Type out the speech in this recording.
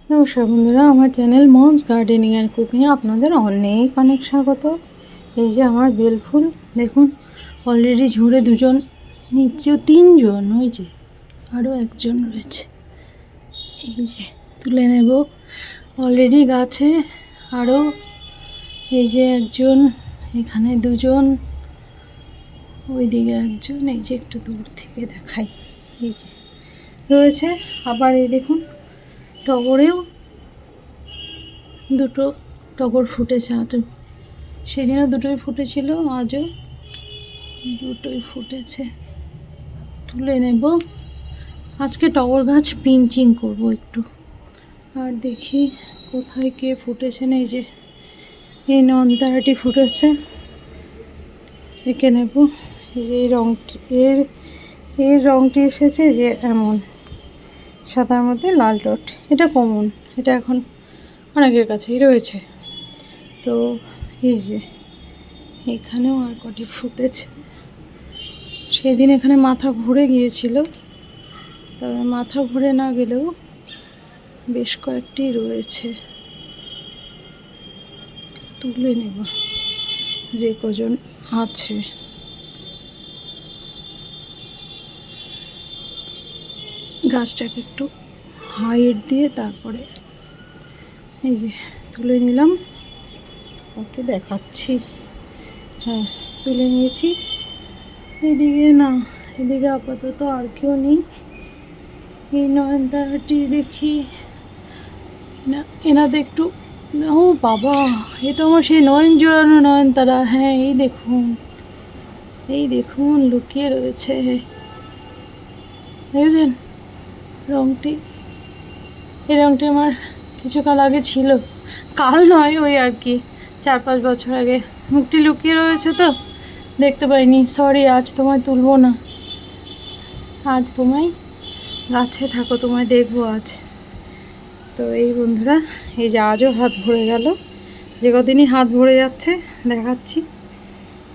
নমস্কার বন্ধুরা, আমার চ্যানেল মমস গার্ডেনিং অ্যান্ড কুকিংয়ে আপনাদের অনেক অনেক স্বাগত। এই যে আমার বেল ফুল দেখুন, অলরেডি ঝরে দুজন, নিচেও তিনজন, ওই যে আরও একজন রয়েছে। এই যে তুলে নেব অলরেডি গাছে, আরও এই যে একজন, এখানে দুজন, ওইদিকে একজন, এই যে একটু দূর থেকে দেখাই, এই যে রয়েছে। আবার এই দেখুন টগরেও দুটো টগর ফুটেছে, আজও সেদিনও দুটোই ফুটেছিল, আজও দুটোই ফুটেছে। তুলে নেব। আজকে টগর গাছ পিঞ্চিং করব একটু। আর দেখি কোথায় কে ফুটেছে। এই যে এই নয়নতারাটি ফুটেছে, এঁকে নেব। এই যে এই রঙটি, এর রঙটি এসেছে যে এমন সাদার মধ্যে লাল ডট, এটা কমন, এটা এখন অনেকের কাছেই রয়েছে। তো এই যে এখানেও আর কটি ফুটেছে। সেদিন এখানে মাথা ঘুরে গিয়েছিল, তবে মাথা ঘুরে না গেলেও বেশ কয়েকটি রয়েছে। তুলে নেব যে কজন আছে। গাছটাকে একটু হাইট দিয়ে তারপরে এই যে তুলে নিলাম, ওকে দেখাচ্ছি। হ্যাঁ, তুলে নিয়েছি। এদিকে না, এদিকে আপাতত আর কেউ নেই। এই নয়নতারাটি দেখি না, এনাদের একটু, ও বাবা, এ তো আমার সেই নয়ন জোড়ানো নয়নতারা। হ্যাঁ, এই দেখুন, এই দেখুন লুকিয়ে রয়েছে, দেখেছেন রঙটি? এই রঙটি আমার কিছুকাল আগে ছিল, কাল নয়, ওই আর কি 4-5 বছর আগে। মুখটি লুকিয়ে রয়েছে তো দেখতে পাইনি, সরি। আজ তোমায় তুলবো না, আজ তোমায় গাছে থাকো, তোমায় দেখবো আজ। তো এই বন্ধুরা, এই যে আজও হাত ভরে গেল, যে কদিনই হাত ভরে যাচ্ছে দেখাচ্ছি।